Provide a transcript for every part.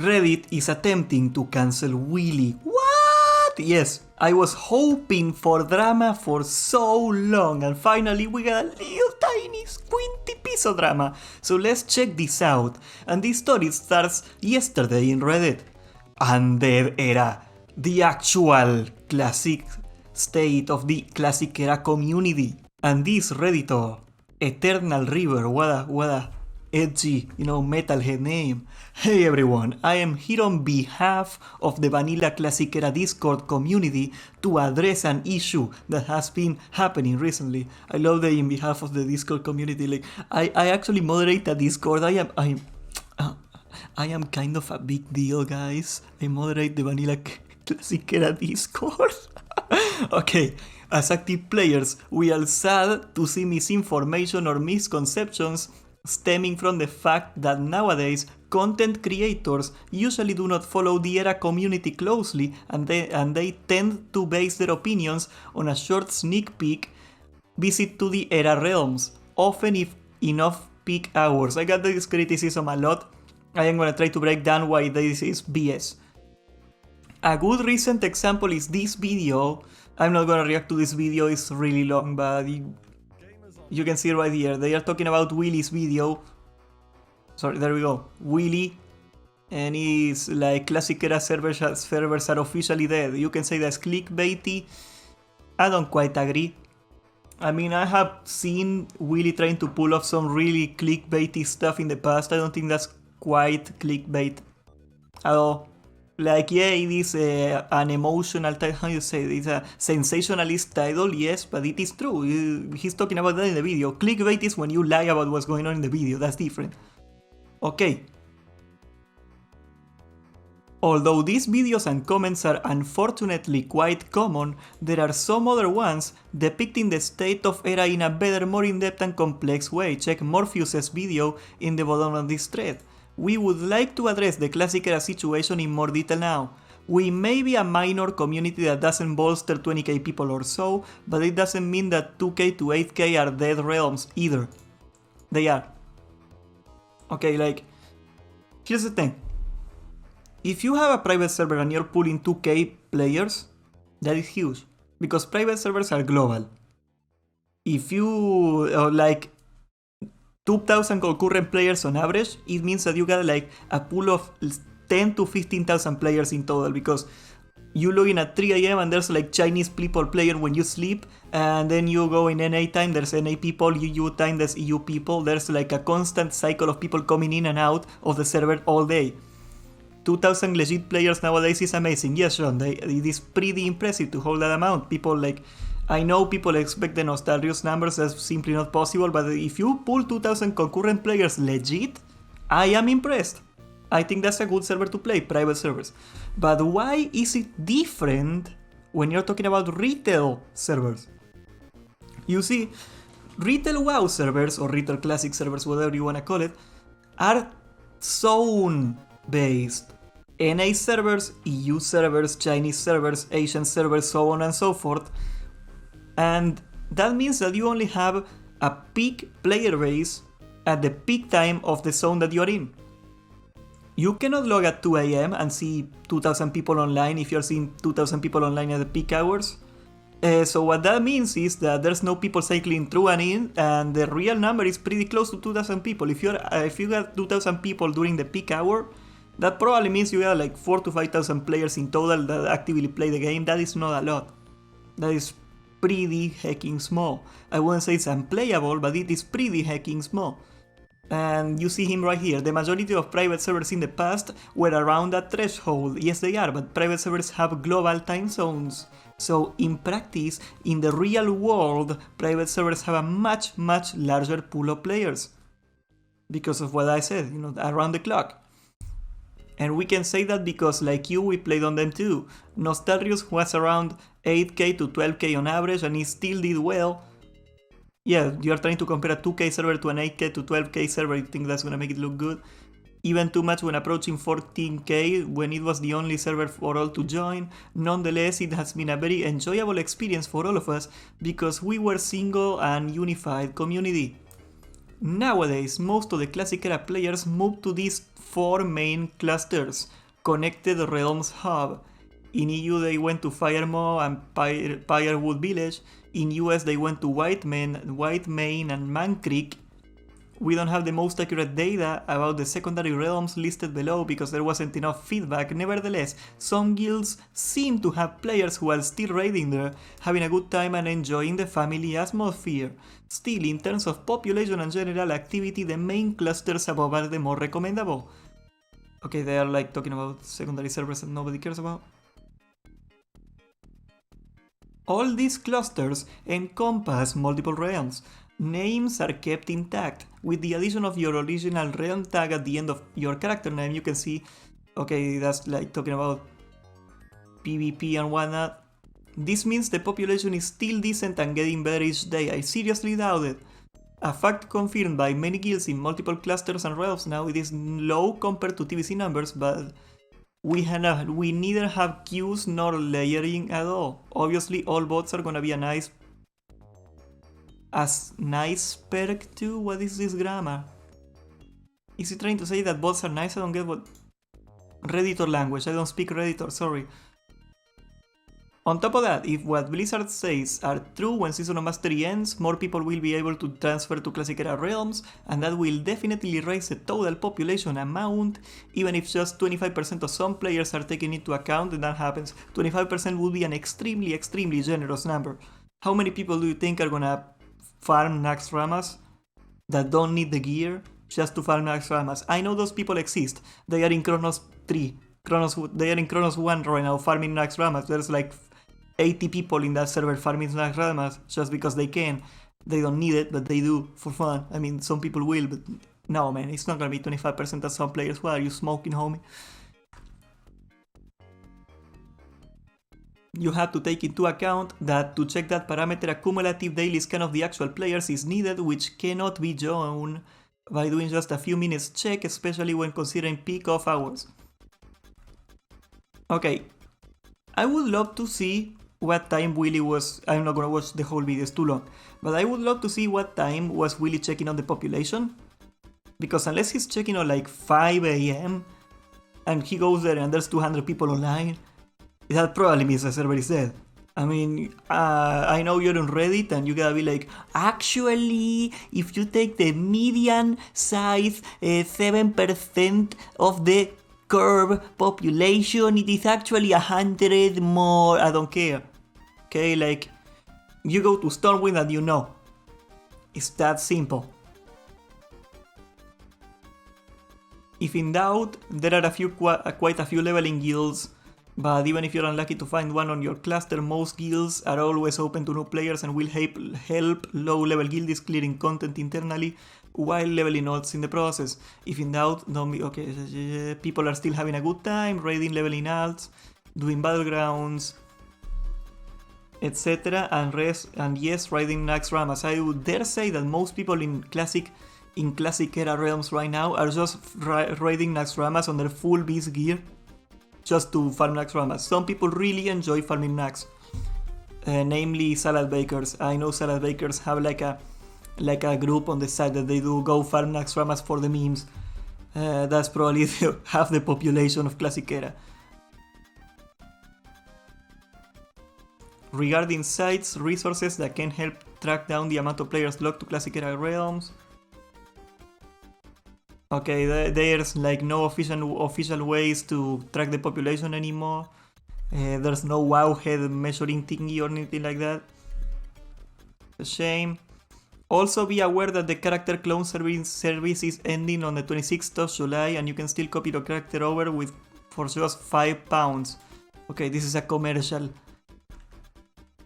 Reddit is attempting to cancel WillE. What? Yes, I was hoping for drama for so long, and finally we got a little tiny squinty piece of drama. So let's check this out. And this story starts yesterday in Reddit. Undead Era, the actual classic state of the Classic Era community. And this Redditor, Eternal River, what a edgy, metalhead name. Hey everyone, I am here on behalf of the Vanilla Classic Era Discord community to address an issue that has been happening recently. I love that in behalf of the Discord community, like I actually moderate a Discord. I am kind of a big deal, guys. I moderate the Vanilla Classic Era Discord. Okay, as active players, we are sad to see misinformation or misconceptions stemming from the fact that nowadays content creators usually do not follow the Era community closely, and they tend to base their opinions on a short sneak peek visit to the Era realms, often if in off-peak hours. I got this criticism a lot. I am gonna try to break down why this is BS. A good recent example is this video. I'm not gonna react to this video, it's really long, but you can see right here. They are talking about WillE's video. Sorry, there we go. WillE, and it's like Classic Era servers are officially dead. You can say that's clickbaity. I don't quite agree. I mean, I have seen WillE trying to pull off some really clickbaity stuff in the past. I don't think that's quite clickbait at all. Like, yeah, it is an emotional title, how you say it? It's a sensationalist title, yes, but it is true. He's talking about that in the video. Clickbait is when you lie about what's going on in the video, that's different. Okay. Although these videos and comments are unfortunately quite common, there are some other ones depicting the state of Era in a better, more in-depth and complex way. Check Morpheus's video in the bottom of this thread. We would like to address the Classic Era situation in more detail now. We may be a minor community that doesn't bolster 20k people or so, but it doesn't mean that 2k to 8k are dead realms either. They are. Okay, like, here's the thing. If you have a private server and you're pulling 2k players, that is huge, because private servers are global. If you, like, 2,000 concurrent players on average, it means that you got like a pool of 10 to 15,000 players in total, because you log in at 3 AM and there's like Chinese people playing when you sleep, and then you go in NA time, there's NA people, EU time, there's EU people. There's like a constant cycle of people coming in and out of the server all day. 2,000 legit players nowadays is amazing. Yes, Sean, it is pretty impressive to hold that amount. People like, I know people expect the nostalgious numbers, that's simply not possible, but if you pull 2,000 concurrent players legit, I am impressed. I think that's a good server to play, private servers. But why is it different when you're talking about retail servers? You see, retail WoW servers, or retail classic servers, whatever you want to call it, are zone-based. NA servers, EU servers, Chinese servers, Asian servers, so on and so forth. And that means that you only have a peak player base at the peak time of the zone that you're in. You cannot log at 2 AM and see 2,000 people online if you're seeing 2,000 people online at the peak hours. So what that means is that there's no people cycling through and in, and the real number is pretty close to 2,000 people. If you got 2,000 people during the peak hour, that probably means you got like 4,000 to 5,000 players in total that actively play the game. That is not a lot. That is pretty hecking small. I wouldn't say it's unplayable, but it is pretty hecking small. And you see him right here. The majority of private servers in the past were around that threshold. Yes, they are, but private servers have global time zones. So in practice, in the real world, private servers have a much, much larger pool of players. Because of what I said, around the clock. And we can say that because, like you, we played on them too. Nostalgius was around 8k to 12k on average, and he still did well. Yeah, you are trying to compare a 2k server to an 8k to 12k server, you think that's gonna make it look good? Even too much when approaching 14k, when it was the only server for all to join. Nonetheless, it has been a very enjoyable experience for all of us, because we were single and unified community. Nowadays, most of the Classic Era players move to these 4 main clusters, Connected Realms Hub. In EU they went to Firemaw and Firewood Village. In US they went to White Mane and Man Creek. We don't have the most accurate data about the secondary realms listed below because there wasn't enough feedback. Nevertheless, some guilds seem to have players who are still raiding there, having a good time and enjoying the family atmosphere. Still, in terms of population and general activity, the main clusters above are the more recommendable. Okay, they are like talking about secondary servers that nobody cares about. All these clusters encompass multiple realms. Names are kept intact. With the addition of your original realm tag at the end of your character name, you can see, okay, that's like talking about PvP and whatnot. This means the population is still decent and getting better each day. I seriously doubt it. A fact confirmed by many guilds in multiple clusters and realms now. It is low compared to TBC numbers, but we neither have queues nor layering at all. Obviously, all bots are gonna be a nice perk too. What is this grammar? Is he trying to say that bots are nice? I don't get what. Redditor language. I don't speak Redditor, sorry. On top of that, if what Blizzard says are true, when Season of Mastery ends, more people will be able to transfer to Classic Era realms, and that will definitely raise the total population amount. Even if just 25% of some players are taken into account, and that happens, 25% would be an extremely generous number. How many people do you think are gonna farm Naxxramas that don't need the gear just to farm Naxxramas? I know those people exist. They are in Chronos 3. They are in Chronos 1 right now farming Naxxramas. There's like 80 people in that server farming Naxxramas just because they can. They don't need it, but they do for fun. I mean, some people will, but no, man, it's not gonna be 25% of some players. What are you smoking, homie? You have to take into account that to check that parameter, a cumulative daily scan of the actual players is needed, which cannot be done by doing just a few minutes check, especially when considering peak off hours. Okay, I would love to see what time WillE was. I'm not gonna watch the whole video, it's too long, but I would love to see what time was WillE checking on the population, because unless he's checking on like 5 AM and he goes there and there's 200 people online, that probably means the server is dead. I mean, I know you're on Reddit and you gotta be like, actually, if you take the median size 7% of the curve population, it is actually 100 more. I don't care. Okay, like, you go to Stormwind and you know. It's that simple. If in doubt, there are quite a few leveling guilds, but even if you're unlucky to find one on your cluster, most guilds are always open to new players and will help low-level guilds clearing content internally while leveling odds in the process. If in doubt, don't be... Okay, people are still having a good time, raiding, leveling alts, doing battlegrounds, etc. And yes, raiding Naxxramas. I would dare say that most people in Classic Era realms right now are just raiding Naxxramas on their full beast gear just to farm Naxxramas. Some people really enjoy farming Nax, namely salad bakers. I know salad bakers have like a group on the side that they do go farm Naxxramas for the memes. That's probably half the population of Classic Era. Regarding sites, resources that can help track down the amount of players locked to Classic Era realms. Okay, there's like no official ways to track the population anymore. There's no Wowhead measuring thingy or anything like that. A shame. Also be aware that the character clone service is ending on the 26th of July and you can still copy the character over for just £5. Okay, this is a commercial.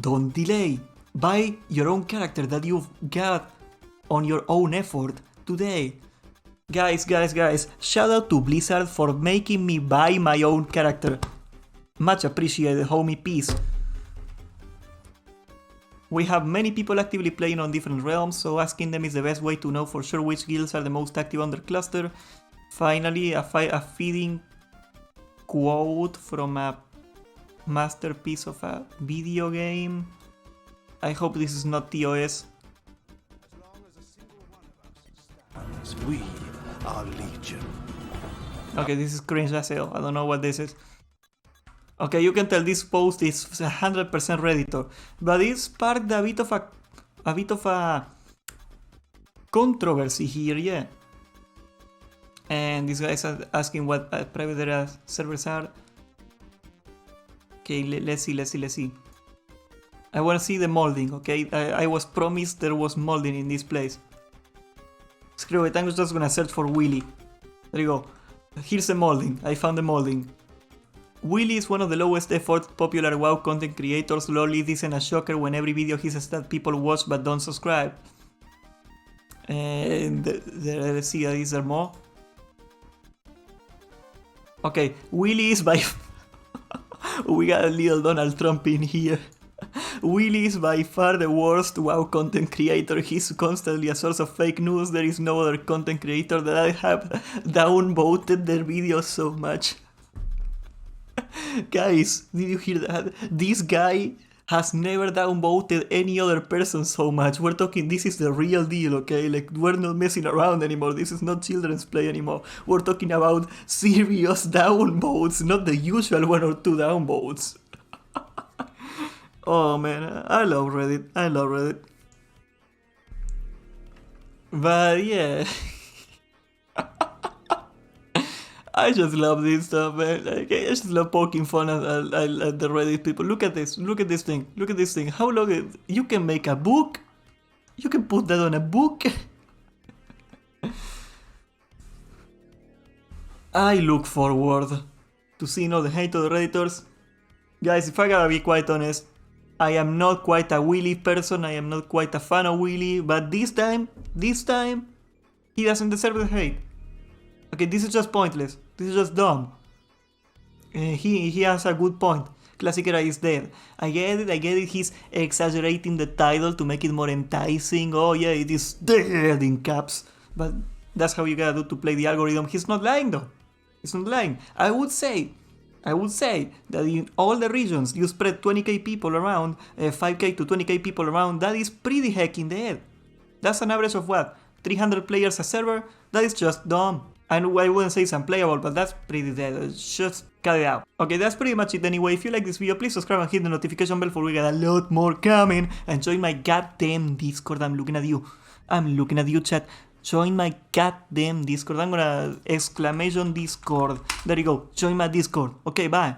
Don't delay. Buy your own character that you've got on your own effort today. Guys, shout out to Blizzard for making me buy my own character. Much appreciated, homie, peace. We have many people actively playing on different realms, so asking them is the best way to know for sure which guilds are the most active on their cluster. Finally, a feeding quote from a masterpiece of a video game. I hope this is not TOS. We are legion. Okay, this is cringe as hell. I don't know what this is. Okay, you can tell this post is 100% Redditor, but it sparked a bit of a controversy here, yeah. And this guy is asking what private area servers are. Okay, let's see. I want to see the molding, okay? I was promised there was molding in this place. Screw it, I'm just gonna search for WillE. There you go. Here's the molding. I found the molding. WillE is one of the lowest effort popular WoW content creators. Lol, it isn't a shocker when every video he says that people watch but don't subscribe. And let's see, is there more? Okay, WillE is by... We got a little Donald Trump in here. WillE is by far the worst WoW content creator. He's constantly a source of fake news. There is no other content creator that I have downvoted their videos so much. Guys, did you hear that? This guy has never downvoted any other person so much. We're talking, this is the real deal, okay? Like, we're not messing around anymore. This is not children's play anymore. We're talking about serious downvotes, not the usual 1 or 2 downvotes. Oh man, I love Reddit. But yeah. I just love this stuff, man. Like, I just love poking fun at the Reddit people. Look at this thing. How long you can make a book? You can put that on a book? I look forward to seeing all the hate of the Redditors. Guys, if I gotta be quite honest, I am not quite a WillE person, I am not quite a fan of WillE, but this time, he doesn't deserve the hate. Okay, this is just pointless. This is just dumb. He has a good point. Classic Era is dead. I get it, he's exaggerating the title to make it more enticing. Oh yeah, it is dead in caps. But that's how you gotta do to play the algorithm. He's not lying though. He's not lying. I would say that in all the regions you spread 20k people around, 5k to 20k people around, that is pretty heckin' dead. That's an average of what? 300 players a server? That is just dumb. And I wouldn't say it's unplayable, but that's pretty dead. Just cut it out. Okay, that's pretty much it anyway. If you like this video, please subscribe and hit the notification bell for we got a lot more coming. And join my goddamn Discord. I'm looking at you, chat. Join my goddamn Discord. I'm gonna exclamation Discord. There you go. Join my Discord. Okay, bye.